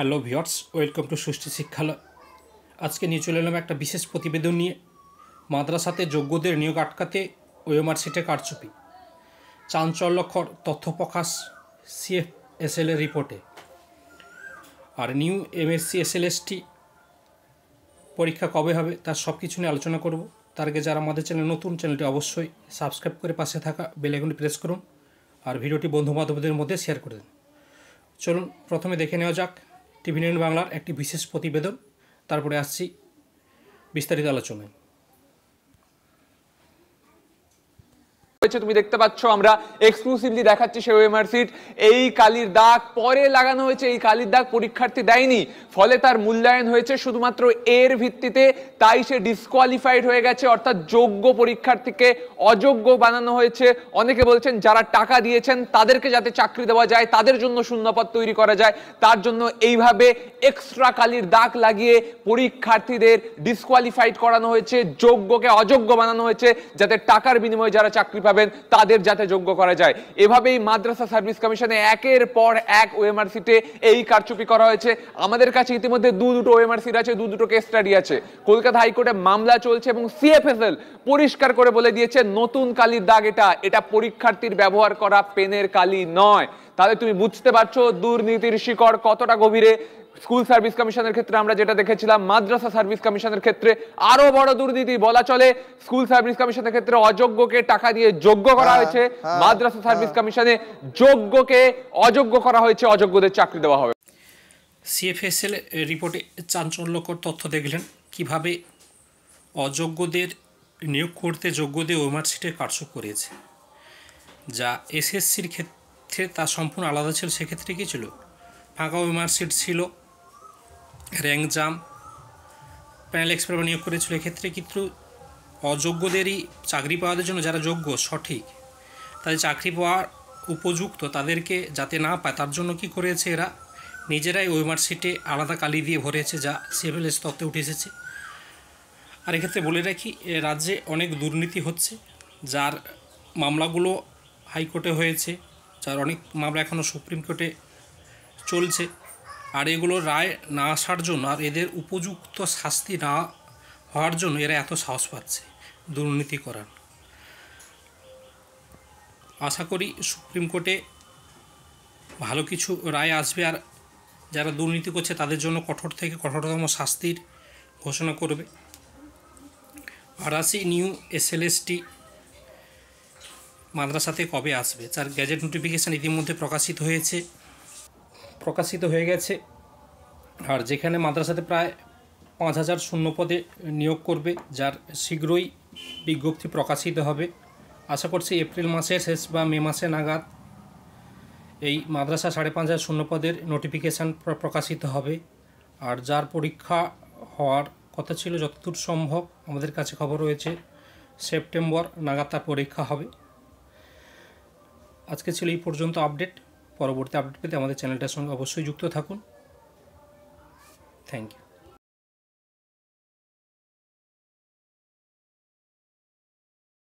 Hello viewers, welcome to সুষ্ঠু শিক্ষালয়। আজকে নিয়ে চলে এলাম একটা বিশেষ প্রতিবেদন নিয়ে। মাদ্রাসাতে যোগ্যদের নিয়োগ আটকাতে ওএমআর সিটে কারচুপি, চাঞ্চল্যকর তথ্য প্রকাশ CFSL এর রিপোর্টে। আর নিউ MSc SLST পরীক্ষা কবে হবে তার সব কিছু নিয়ে আলোচনা করব। তার আগে যারা আমাদের চ্যানেল নতুন, চ্যানেলটি অবশ্যই সাবস্ক্রাইব করে পাশে থাকা বেল আইকনটি প্রেস করুন আর ভিডিওটি বন্ধু-বান্ধবদের মধ্যে শেয়ার করে দিন। চলুন প্রথমে দেখে নেওয়া যাক TV9 বাংলার একটি বিশেষ প্রতিবেদন, তারপরে আসছি বিস্তারিত আলোচনায়। তুমি দেখতে পাচ্ছ আমরা এক্সক্লুসিভলি দেখাচ্ছি সেই ওএমআর সিট। এই কালির দাগ পরে লাগানো হয়েছে, এই কালির দাগ পরীক্ষার্থী দেয়নি, ফলে তার মূল্যায়ন হয়েছে শুধুমাত্র এর ভিত্তিতে, তাই সে ডিসকোয়ালিফাইড হয়ে গেছে, অর্থাৎ যোগ্য পরীক্ষার্থীকে অযোগ্য বানানো হয়েছে। অনেকে বলছেন যারা টাকা দিয়েছেন তাদেরকে যাতে চাকরি দেওয়া যায়, তাদের জন্য শূন্যপদ তৈরি করা যায়, তার জন্য এইভাবে এক্সট্রা কালির দাগ লাগিয়ে পরীক্ষার্থীদের ডিসকোয়ালিফাইড করানো হয়েছে, যোগ্যকে অযোগ্য বানানো হয়েছে, যাতে টাকার বিনিময়ে যারা চাকরি পাবেন তাদের যাতে যোগ্য করা যায়। এভাবেই মাদ্রাসা সার্ভিস কমিশনে একের পর এক ওএমআর সিটে এই কারচুপি করা হয়েছে। আমাদের কাছে ইতিমধ্যে দুটো ওএমআর সিট আছে, দুটো কেস স্টাডি আছে। কলকাতা হাইকোর্টে মামলা চলছে এবং CFSL পরিষ্কার করে বলে দিয়েছে নতুন কালির দাগ এটা পরীক্ষার্থীর ব্যবহার করা পেনের কালি নয়। তাহলে তুমি বুঝতে পারছো দুর্নীতির শিকড় কতটা গভীরে। স্কুল সার্ভিস কমিশনের ক্ষেত্রে আমরা যেটা দেখেছিলাম, মাদ্রাসা সার্ভিস কমিশনের ক্ষেত্রে আরো বড় দুর্নীতি বলা চলে। স্কুল সার্ভিস কমিশনের ক্ষেত্রে অযোগ্যকে টাকা দিয়ে যোগ্য করা হয়েছে, মাদ্রাসা সার্ভিস কমিশনে যোগ্যকে অযোগ্য করা হয়েছে, অযোগ্যদের চাকরি দেওয়া হবে। CFSL রিপোর্টে চাঞ্চল্যকর তথ্য দেখলেন কিভাবে অযোগ্যদের নিয়োগ করতে যোগ্যদের ওএমআর সিটে কারচুপি করেছে। যা SSCর ক্ষেত্রে তা সম্পূর্ণ আলাদা ছিল। সেক্ষেত্রে কী ছিল? ফাঁকা ওএমআর সিট ছিল, র্যাঙ্ক জাম, প্যানেল এক্সপার্ট নিয়োগ করেছিল। এক্ষেত্রে কিন্তু অযোগ্যদেরই চাকরি পাওয়ার জন্য, যারা যোগ্য সঠিক তাদের চাকরি পাওয়ার উপযুক্ত তাদেরকে যাতে না পায় তার জন্য কি করেছে এরা নিজেরাই ওএমআর সিটে আলাদা কালি দিয়ে ভরেছে, যা CFSL তথ্যে উঠে এসেছে। আর এক্ষেত্রে বলে রাখি, রাজ্যে অনেক দুর্নীতি হচ্ছে, যার মামলাগুলো হাইকোর্টে হয়েছে, যার অনেক মামলা এখনও সুপ্রিম কোর্টে চলছে। আর এগুলো রায় না আসার জন্য আর এদের উপযুক্ত শাস্তি না হওয়ার জন্য এরা এত সাহস পাচ্ছে দুর্নীতি করার। আশা করি সুপ্রিম কোর্টে ভালো কিছু রায় আসবে, আর যারা দুর্নীতি করছে তাদের জন্য কঠোর থেকে কঠোরতম শাস্তির ঘোষণা করবে। আর আসি নিউ SLST মাদ্রাসাতে কবে আসবে, যার গ্যাজেট নোটিফিকেশান ইতিমধ্যে প্রকাশিত হয়ে গেছে। আর যেখানে মাদ্রাসাতে প্রায় 5000 শূন্যপদে নিয়োগ করবে, যার শীঘ্রই বিজ্ঞপ্তি প্রকাশিত হবে। আশা করছি এপ্রিল মাসের শেষ বা মে মাসে নাগাদ এই মাদ্রাসা 5500 শূন্যপদের নোটিফিকেশান প্রকাশিত হবে। আর যার পরীক্ষা হওয়ার কথা ছিল, যতদূর সম্ভব আমাদের কাছে খবর রয়েছে সেপ্টেম্বর নাগাদ তার পরীক্ষা হবে। আজকে ছিল এই পর্যন্ত আপডেট। পরবর্তী আপডেট পেতে আমাদের চ্যানেলটার সঙ্গে অবশ্যই যুক্ত থাকুন। Thank you.